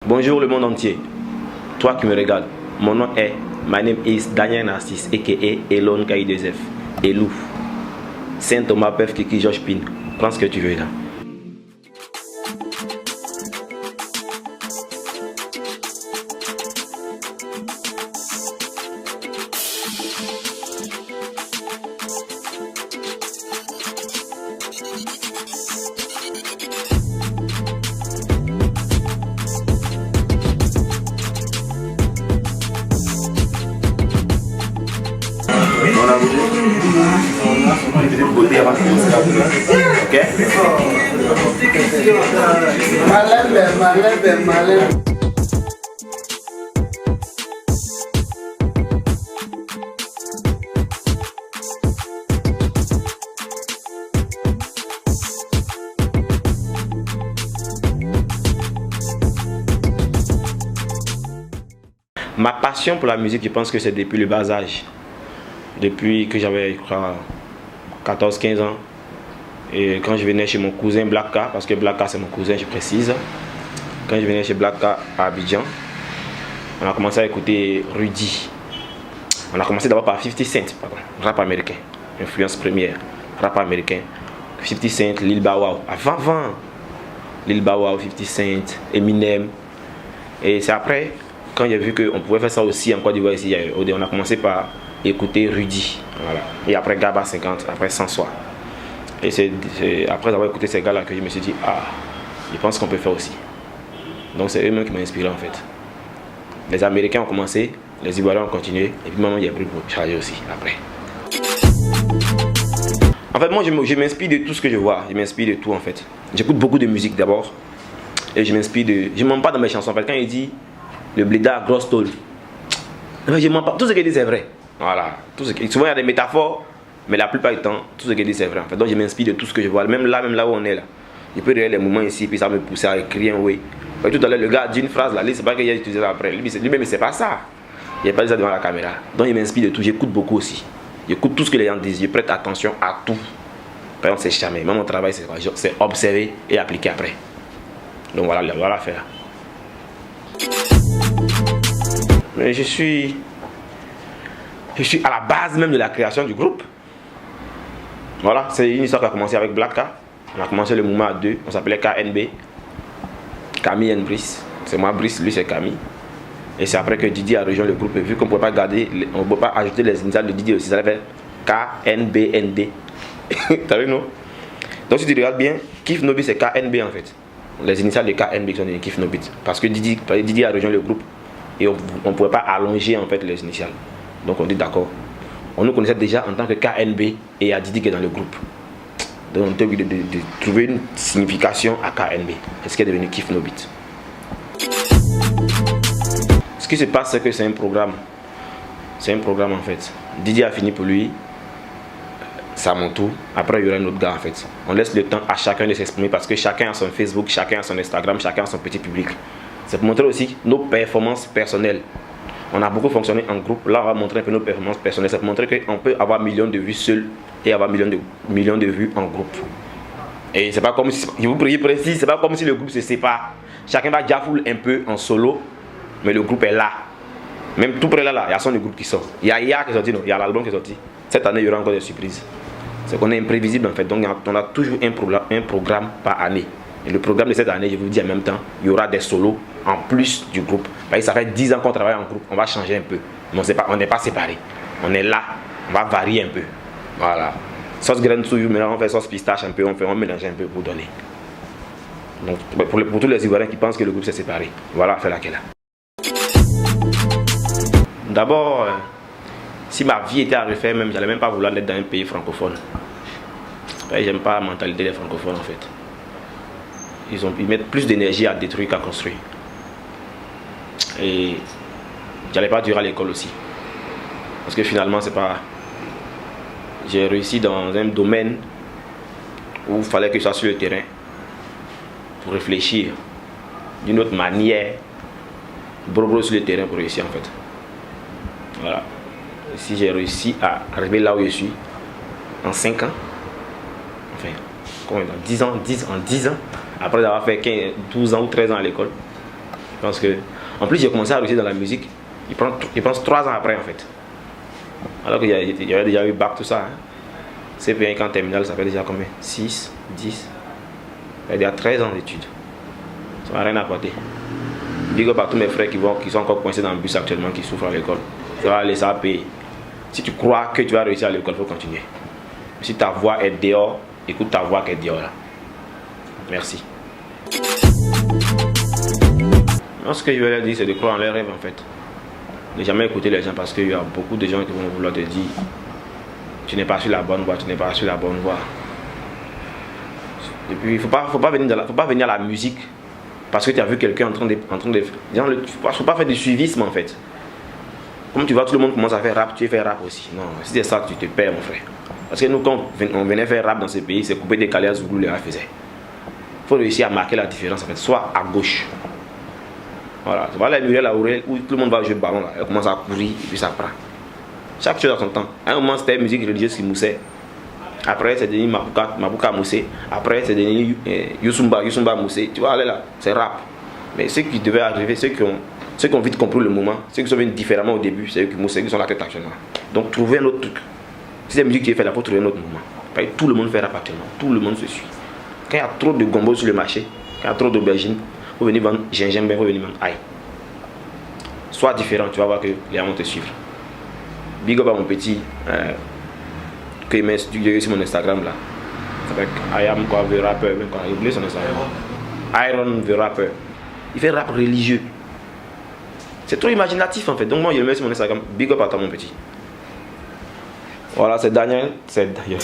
Bonjour le monde entier. Toi qui me regardes, mon nom est, my name is Daniel Narcisse, a.k.a. Elon K2F. Elou. Saint Thomas, Pef, Kiki, Georges Pin. Prends ce que tu veux là. On a voulu beauté avant de commencer la boulot. Ok? Malin. Ma passion pour la musique, je pense que c'est depuis le bas âge. Depuis que j'avais 14-15 ans. Et quand je venais chez mon cousin Blacka, parce que Blacka c'est mon cousin, je précise. Quand je venais chez Blacka à Abidjan, on a commencé à écouter Rudy. On a commencé d'abord par 50 Cent, pardon, rap américain, influence première, rap américain. 50 Cent, Lil Bow Wow, avant Lil Bow Wow, 50 Cent, Eminem. Et c'est après, quand j'ai vu qu'on pouvait faire ça aussi en Côte d'Ivoire ici, on a commencé par écouter Rudy, voilà. Et après Gaba 50, après Sans Soi. Et c'est après avoir écouté ces gars-là que je me suis dit, ah, je pense qu'on peut faire aussi. Donc c'est eux-mêmes qui m'ont inspiré en fait. Les Américains ont commencé, les Ivoiriens ont continué, et puis maintenant il y a pris pour charger aussi après. En fait, moi je m'inspire de tout ce que je vois, je m'inspire de tout en fait. J'écoute beaucoup de musique d'abord, et je m'inspire de... Je ne mens pas dans mes chansons, en fait, quand il dit le blédard, grosse tôle, je ne mens pas, tout ce qu'il dit c'est vrai. Voilà, souvent il y a des métaphores, mais la plupart du temps, tout ce qu'il dit c'est vrai en fait. Donc je m'inspire de tout ce que je vois, même là où on est là. Je peux regarder les moments ici, puis ça me pousse à écrire un oui. Tout à l'heure, le gars dit une phrase là, c'est pas qu'il a utilisé après. Lui-même, c'est pas ça. Il n'a pas dit ça devant la caméra. Donc il m'inspire de tout, j'écoute beaucoup aussi. J'écoute tout ce que les gens disent, je prête attention à tout. Par exemple, c'est jamais. Même mon travail, c'est observer et appliquer après. Donc voilà faire. Mais je suis à la base même de la création du groupe. Voilà, c'est une histoire qui a commencé avec Blacka. On a commencé le mouvement à deux, on s'appelait KNB. Camille and Brice. C'est moi Brice, lui c'est Camille. Et c'est après que Didi a rejoint le groupe. Et vu qu'on ne pouvait pas garder, on ne pouvait pas ajouter les initiales de Didi aussi, ça s'appelle KNBND. T'as vu non? Donc si tu regardes bien, Kif No Beat c'est KNB en fait. Les initiales de KNB sont des Kif No Beat. Parce que Didi a rejoint le groupe. Et on ne pouvait pas allonger en fait les initiales. Donc on dit d'accord. On nous connaissait déjà en tant que KNB et il y a Didi qui est dans le groupe. Donc on était obligé de trouver une signification à KNB. C'est ce qui est devenu Kif No Beat. Ce qui se passe c'est que c'est un programme. C'est un programme en fait. Didi a fini pour lui. C'est à mon tour. Après il y aura un autre gars en fait. On laisse le temps à chacun de s'exprimer parce que chacun a son Facebook, chacun a son Instagram, chacun a son petit public. C'est pour montrer aussi nos performances personnelles. On a beaucoup fonctionné en groupe. Là, on va montrer un peu nos performances personnelles. C'est pour montrer qu'on peut avoir millions de vues seul et avoir millions de vues en groupe. Et c'est pas comme si, je vous précise, c'est pas comme si le groupe se sépare. Chacun va jaffoule un peu en solo, mais le groupe est là. Même tout près là, il y a son groupe qui sort. Il y a IA qui est sorti, non, il y a l'album qui est sorti. Cette année, il y aura encore des surprises. C'est qu'on est imprévisible en fait. Donc, on a toujours un programme par année. Et le programme de cette année, je vous dis en même temps, il y aura des solos en plus du groupe. Ça fait 10 ans qu'on travaille en groupe, on va changer un peu. Mais on n'est pas séparés. On est là, on va varier un peu. Voilà. Sauce graine souillure, maintenant on fait sauce pistache un peu, on mélange un peu pour donner. Donc pour tous les Ivoiriens qui pensent que le groupe s'est séparé, voilà, fait laquelle. D'abord, si ma vie était à refaire, même, j'allais même pas vouloir être dans un pays francophone. J'aime pas la mentalité des francophones en fait. Ils mettent plus d'énergie à détruire qu'à construire. Et j'allais pas durer à l'école aussi. Parce que finalement, c'est pas... J'ai réussi dans un domaine où il fallait que je sois sur le terrain pour réfléchir d'une autre manière, bro sur le terrain pour réussir en fait. Voilà. Si j'ai réussi à arriver là où je suis en 5 ans, enfin, combien, en 10 ans, après avoir fait 12 ans ou 13 ans à l'école, Parce que, en plus, j'ai commencé à réussir dans la musique. Il pense 3 ans après en fait. Alors qu'il y avait déjà eu bac, tout ça. Hein. C'est bien qu'en terminale, ça fait déjà combien? 6, 10. Il y a 13 ans d'études. Ça n'a rien apporté. Big up à tous mes frères qui sont encore coincés dans le bus actuellement, qui souffrent à l'école. Ça va aller, ça va payer. Si tu crois que tu vas réussir à l'école, il faut continuer. Si ta voix est dehors, écoute ta voix qui est dehors là. Merci. Non, ce que je veux leur dire, c'est de croire en leurs rêves en fait. Ne jamais écouter les gens parce qu'il y a beaucoup de gens qui vont vouloir te dire tu n'es pas sur la bonne voie, tu n'es pas sur la bonne voie. Et puis il faut pas venir à la musique parce que tu as vu quelqu'un en train de il ne faut pas faire du suivisme en fait. Comme tu vois, tout le monde commence à faire rap, tu fais rap aussi. Non, si c'est ça, tu te perds mon frère. Parce que nous, quand on venait faire rap dans ce pays, c'est couper des calais à Zouglou, les gars faisaient. Il faut réussir à marquer la différence en fait, soit à gauche. Voilà, tu vois la Muriel Aurel où tout le monde va jouer le ballon là, elle commence à courir et puis ça prend. Chaque chose à son temps. À un moment c'était musique religieuse qui moussait. Après c'est devenu Mabuka moussé. Après c'est devenu Yusumba moussé. Tu vois, allez là, c'est rap. Mais ceux qui devaient arriver, ceux qui ont vite compris le moment, ceux qui sont venus différemment au début, c'est eux qui moussaient, qui sont la tête actuellement. Donc trouvez un autre truc. Si c'est la musique qui est faite là, il faut trouver un autre mouvement. Parce que tout le monde fait rap actuellement, tout le monde se suit. Quand il y a trop de gombo sur le marché, quand il y a trop d'aubergines, il faut venir vendre gingembre, il faut venir vendre ail. Sois différent, tu vas voir que les gens vont te suivre. Big up à mon petit que il met sur mon Instagram là. Ça s'appelle I am quoi, the rapper, même quand il oublie son Instagram. Iron the rapper. Il fait rap religieux. C'est trop imaginatif en fait. Donc moi je le mets sur mon Instagram. Big up à toi mon petit. Voilà, c'est Daniel. C'est Daniel.